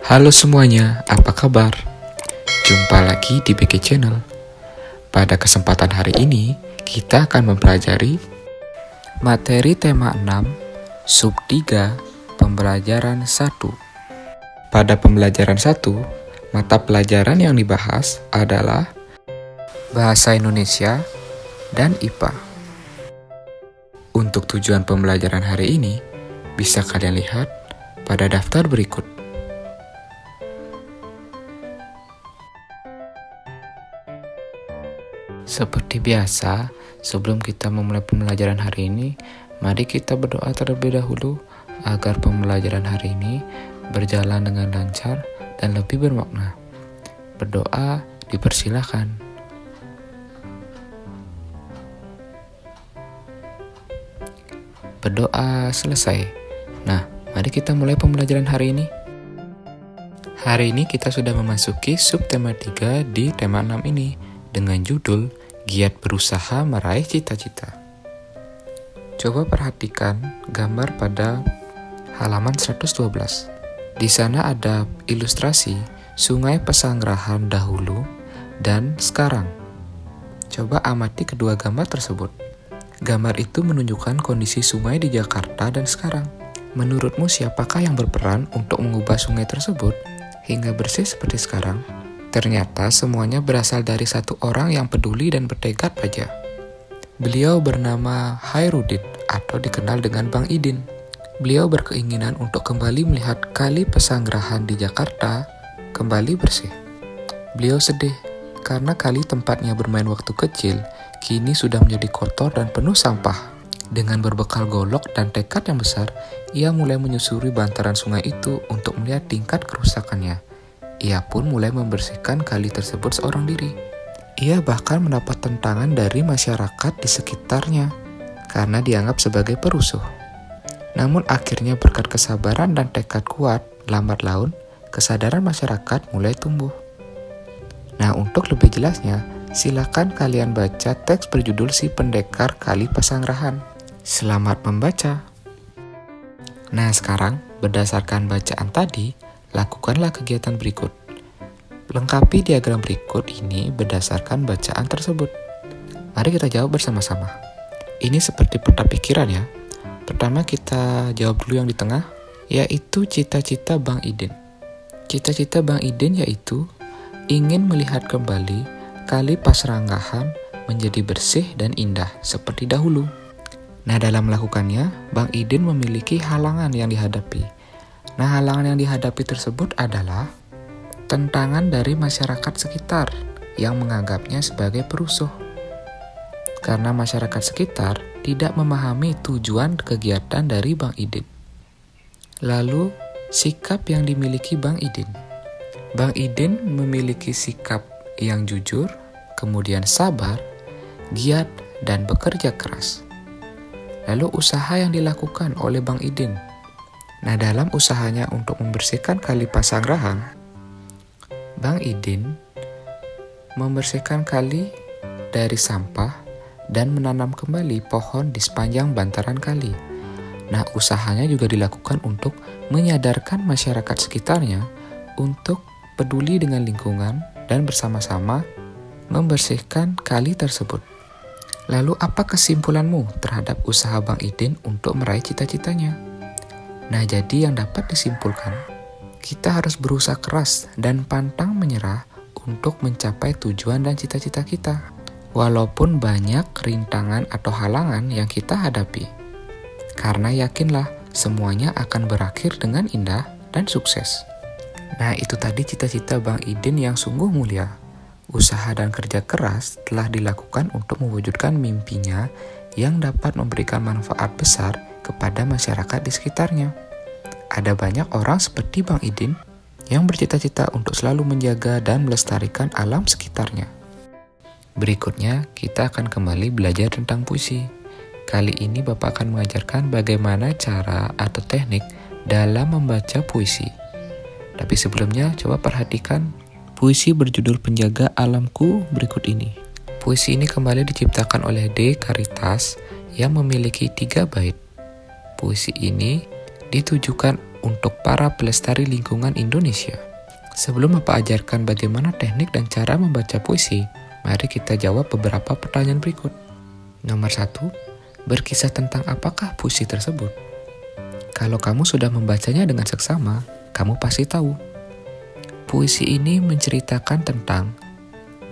Halo semuanya, apa kabar? Jumpa lagi di BK Channel. Pada kesempatan hari ini, kita akan mempelajari materi tema 6, sub 3, pembelajaran 1. Pada pembelajaran 1, mata pelajaran yang dibahas adalah Bahasa Indonesia dan IPA. Untuk tujuan pembelajaran hari ini, bisa kalian lihat pada daftar berikut. Seperti biasa, sebelum kita memulai pembelajaran hari ini, mari kita berdoa terlebih dahulu agar pembelajaran hari ini berjalan dengan lancar dan lebih bermakna. Berdoa dipersilakan. Berdoa selesai. Nah, mari kita mulai pembelajaran hari ini. Hari ini kita sudah memasuki subtema 3 di tema 6 ini dengan judul Giat Berusaha Meraih Cita-Cita. Coba perhatikan gambar pada halaman 112. Di sana ada ilustrasi Sungai Pesanggerahan dahulu dan sekarang. Coba amati kedua gambar tersebut. Gambar itu menunjukkan kondisi sungai di Jakarta dan sekarang. Menurutmu siapakah yang berperan untuk mengubah sungai tersebut hingga bersih seperti sekarang? Ternyata semuanya berasal dari satu orang yang peduli dan bertekad saja. Beliau bernama Hairudin atau dikenal dengan Bang Idin. Beliau berkeinginan untuk kembali melihat Kali Pesanggerahan di Jakarta kembali bersih. Beliau sedih karena kali tempatnya bermain waktu kecil kini sudah menjadi kotor dan penuh sampah. Dengan berbekal golok dan tekad yang besar, ia mulai menyusuri bantaran sungai itu untuk melihat tingkat kerusakannya. Ia pun mulai membersihkan kali tersebut seorang diri. Ia bahkan mendapat tentangan dari masyarakat di sekitarnya karena dianggap sebagai perusuh. Namun akhirnya berkat kesabaran dan tekad kuat, lambat laun kesadaran masyarakat mulai tumbuh. Nah, untuk lebih jelasnya, silakan kalian baca teks berjudul Si Pendekar Kali Pesanggerahan. Selamat membaca. Nah, sekarang berdasarkan bacaan tadi, lakukanlah kegiatan berikut. Lengkapi diagram berikut ini berdasarkan bacaan tersebut. Mari kita jawab bersama-sama. Ini seperti peta pikiran ya. Pertama kita jawab dulu yang di tengah, yaitu cita-cita Bang Idin. Cita-cita Bang Idin yaitu ingin melihat kembali Kali Pesanggerahan menjadi bersih dan indah seperti dahulu. Nah, dalam melakukannya, Bang Idin memiliki halangan yang dihadapi. Nah, halangan yang dihadapi tersebut adalah tentangan dari masyarakat sekitar yang menganggapnya sebagai perusuh. Karena masyarakat sekitar tidak memahami tujuan kegiatan dari Bang Idin. Lalu, sikap yang dimiliki Bang Idin. Bang Idin memiliki sikap yang jujur, kemudian sabar, giat, dan bekerja keras. Lalu, usaha yang dilakukan oleh Bang Idin. Nah, dalam usahanya untuk membersihkan Kali Pesanggerahan, Bang Idin membersihkan kali dari sampah dan menanam kembali pohon di sepanjang bantaran kali. Nah, usahanya juga dilakukan untuk menyadarkan masyarakat sekitarnya untuk peduli dengan lingkungan dan bersama-sama membersihkan kali tersebut. Lalu, apa kesimpulanmu terhadap usaha Bang Idin untuk meraih cita-citanya? Nah, jadi yang dapat disimpulkan, kita harus berusaha keras dan pantang menyerah untuk mencapai tujuan dan cita-cita kita. Walaupun banyak rintangan atau halangan yang kita hadapi. Karena yakinlah, semuanya akan berakhir dengan indah dan sukses. Nah, itu tadi cita-cita Bang Idin yang sungguh mulia. Usaha dan kerja keras telah dilakukan untuk mewujudkan mimpinya yang dapat memberikan manfaat besar kepada masyarakat di sekitarnya. Ada banyak orang seperti Bang Idin yang bercita-cita untuk selalu menjaga dan melestarikan alam sekitarnya. Berikutnya, kita akan kembali belajar tentang puisi. Kali ini Bapak akan mengajarkan bagaimana cara atau teknik dalam membaca puisi. Tapi sebelumnya, coba perhatikan puisi berjudul Penjaga Alamku berikut ini. Puisi ini kembali diciptakan oleh D. Karitas yang memiliki 3 bait. Puisi ini ditujukan untuk para pelestari lingkungan Indonesia. Sebelum Bapak ajarkan bagaimana teknik dan cara membaca puisi, mari kita jawab beberapa pertanyaan berikut. Nomor 1, berkisah tentang apakah puisi tersebut? Kalau kamu sudah membacanya dengan seksama, kamu pasti tahu. Puisi ini menceritakan tentang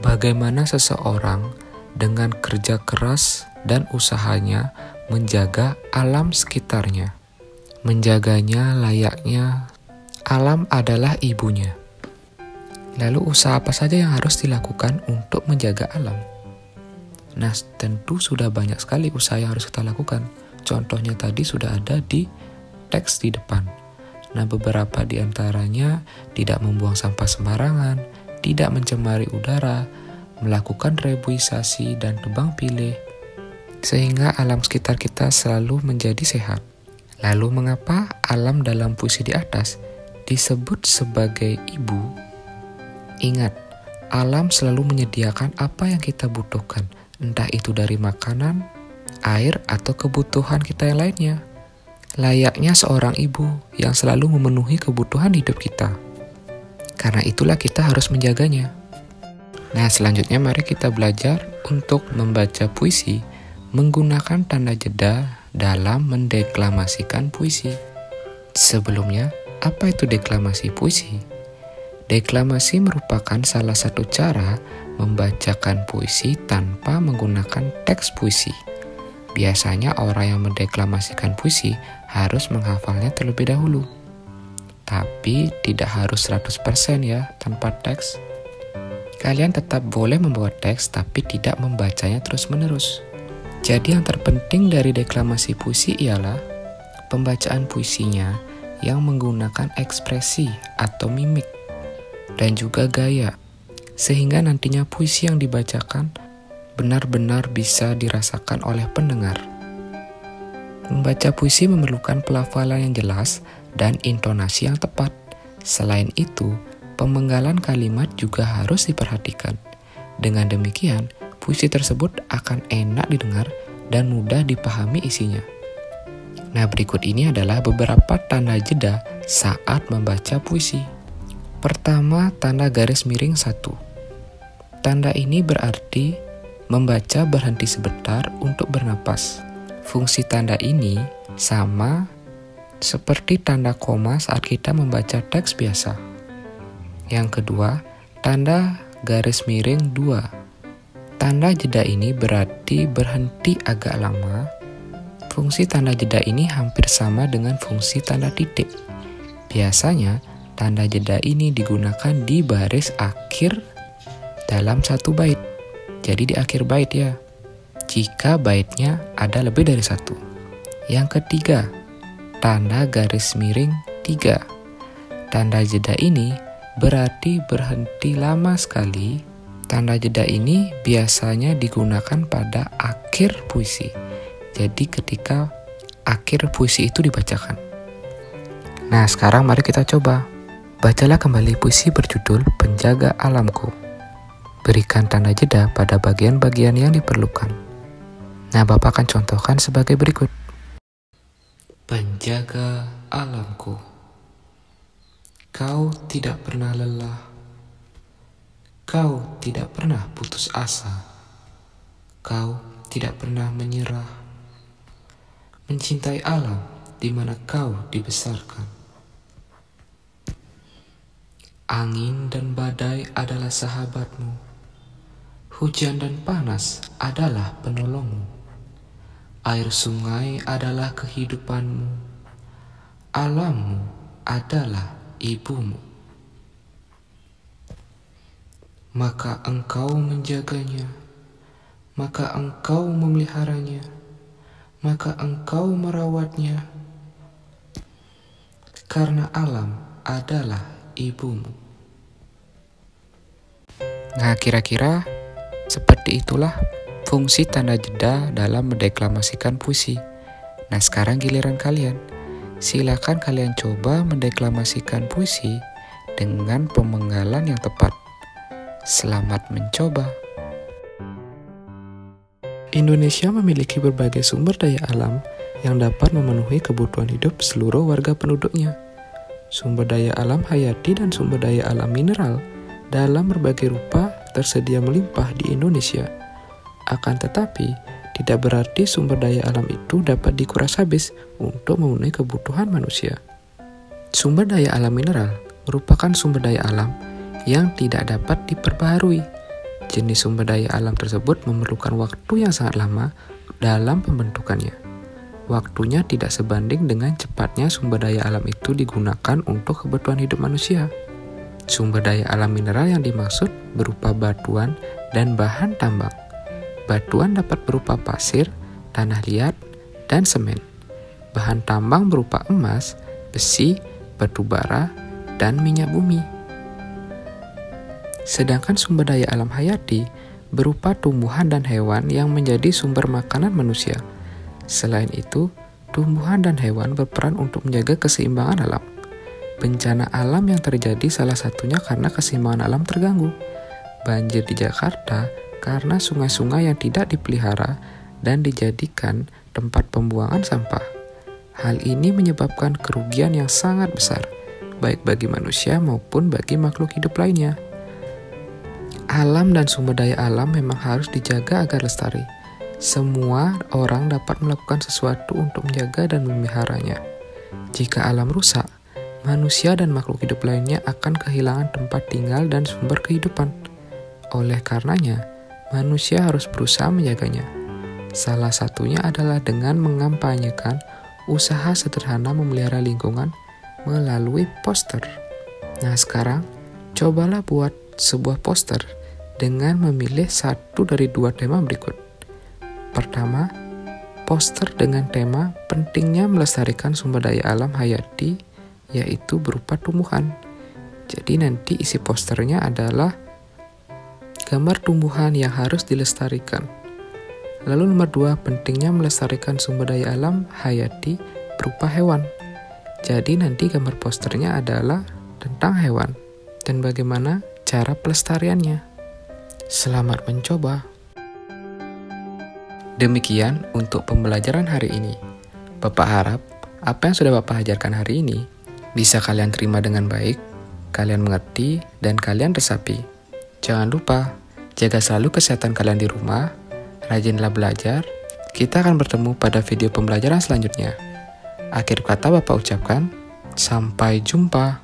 bagaimana seseorang dengan kerja keras dan usahanya menjaga alam sekitarnya. Menjaganya layaknya alam adalah ibunya. Lalu usaha apa saja yang harus dilakukan untuk menjaga alam? Nah, tentu sudah banyak sekali usaha yang harus kita lakukan. Contohnya tadi sudah ada di teks di depan. Nah, beberapa di antaranya tidak membuang sampah sembarangan, tidak mencemari udara, melakukan reboisasi dan tebang pilih, sehingga alam sekitar kita selalu menjadi sehat. Lalu mengapa alam dalam puisi di atas disebut sebagai ibu? Ingat, alam selalu menyediakan apa yang kita butuhkan, entah itu dari makanan, air, atau kebutuhan kita yang lainnya. Layaknya seorang ibu yang selalu memenuhi kebutuhan hidup kita. Karena itulah kita harus menjaganya. Nah, selanjutnya mari kita belajar untuk membaca puisi menggunakan tanda jeda dalam mendeklamasikan puisi. Sebelumnya, apa itu deklamasi puisi? Deklamasi merupakan salah satu cara membacakan puisi tanpa menggunakan teks puisi. Biasanya orang yang mendeklamasikan puisi harus menghafalnya terlebih dahulu. Tapi tidak harus 100% ya tanpa teks. Kalian tetap boleh membawa teks tapi tidak membacanya terus-menerus. Jadi yang terpenting dari deklamasi puisi ialah pembacaan puisinya yang menggunakan ekspresi atau mimik dan juga gaya, sehingga nantinya puisi yang dibacakan benar-benar bisa dirasakan oleh pendengar. Membaca puisi memerlukan pelafalan yang jelas dan intonasi yang tepat. Selain itu, pemenggalan kalimat juga harus diperhatikan. Dengan demikian, puisi tersebut akan enak didengar dan mudah dipahami isinya. Nah, berikut ini adalah beberapa tanda jeda saat membaca puisi. Pertama, tanda garis miring 1. Tanda ini berarti membaca berhenti sebentar untuk bernapas. Fungsi tanda ini sama seperti tanda koma saat kita membaca teks biasa. Yang kedua, tanda garis miring 2. Tanda jeda ini berarti berhenti agak lama. Fungsi tanda jeda ini hampir sama dengan fungsi tanda titik. Biasanya, tanda jeda ini digunakan di baris akhir dalam satu bait. Jadi di akhir bait ya, jika baitnya ada lebih dari 1. Yang ketiga, tanda garis miring 3. Tanda jeda ini berarti berhenti lama sekali. Tanda jeda ini biasanya digunakan pada akhir puisi. Jadi ketika akhir puisi itu dibacakan. Nah, sekarang mari kita coba. Bacalah kembali puisi berjudul Penjaga Alamku. Berikan tanda jeda pada bagian-bagian yang diperlukan. Nah, Bapak akan contohkan sebagai berikut. Penjaga alamku. Kau tidak pernah lelah. Kau tidak pernah putus asa. Kau tidak pernah menyerah. Mencintai alam di mana kau dibesarkan. Angin dan badai adalah sahabatmu. Hujan dan panas adalah penolongmu. Air sungai adalah kehidupanmu. Alammu adalah ibumu. Maka engkau menjaganya. Maka engkau memeliharanya. Maka engkau merawatnya. Karena alam adalah ibumu. Nah, kira-kira seperti itulah fungsi tanda jeda dalam mendeklamasikan puisi. Nah, sekarang giliran kalian. Silakan kalian coba mendeklamasikan puisi dengan pemenggalan yang tepat. Selamat mencoba. Indonesia memiliki berbagai sumber daya alam yang dapat memenuhi kebutuhan hidup seluruh warga penduduknya. sumber daya alam hayati dan sumber daya alam mineral dalam berbagai rupa tersedia melimpah di Indonesia. Akan tetapi, tidak berarti sumber daya alam itu dapat dikuras habis untuk memenuhi kebutuhan manusia. Sumber daya alam mineral merupakan sumber daya alam yang tidak dapat diperbaharui. Jenis sumber daya alam tersebut memerlukan waktu yang sangat lama dalam pembentukannya. Waktunya tidak sebanding dengan cepatnya sumber daya alam itu digunakan untuk kebutuhan hidup manusia. Sumber daya alam mineral yang dimaksud berupa batuan dan bahan tambang. Batuan dapat berupa pasir, tanah liat, dan semen. Bahan tambang berupa emas, besi, batu bara, dan minyak bumi. Sedangkan sumber daya alam hayati berupa tumbuhan dan hewan yang menjadi sumber makanan manusia. Selain itu, tumbuhan dan hewan berperan untuk menjaga keseimbangan alam. Bencana alam yang terjadi salah satunya karena keseimbangan alam terganggu. Banjir di Jakarta karena sungai-sungai yang tidak dipelihara dan dijadikan tempat pembuangan sampah. Hal ini menyebabkan kerugian yang sangat besar, baik bagi manusia maupun bagi makhluk hidup lainnya. Alam dan sumber daya alam memang harus dijaga agar lestari. Semua orang dapat melakukan sesuatu untuk menjaga dan memeliharanya. Jika alam rusak, manusia dan makhluk hidup lainnya akan kehilangan tempat tinggal dan sumber kehidupan. Oleh karenanya, manusia harus berusaha menjaganya. Salah satunya adalah dengan mengampanyekan usaha sederhana memelihara lingkungan melalui poster. Nah sekarang, cobalah buat sebuah poster dengan memilih satu dari dua tema berikut. Pertama, poster dengan tema pentingnya melestarikan sumber daya alam hayati, yaitu berupa tumbuhan. Jadi nanti isi posternya adalah gambar tumbuhan yang harus dilestarikan. Lalu nomor 2, pentingnya melestarikan sumber daya alam hayati berupa hewan. Jadi nanti gambar posternya adalah tentang hewan dan bagaimana cara pelestariannya. Selamat mencoba. Demikian untuk pembelajaran hari ini. Bapak harap apa yang sudah Bapak ajarkan hari ini bisa kalian terima dengan baik, kalian mengerti, dan kalian resapi. Jangan lupa, jaga selalu kesehatan kalian di rumah, rajinlah belajar. Kita akan bertemu pada video pembelajaran selanjutnya. Akhir kata Bapak ucapkan, sampai jumpa.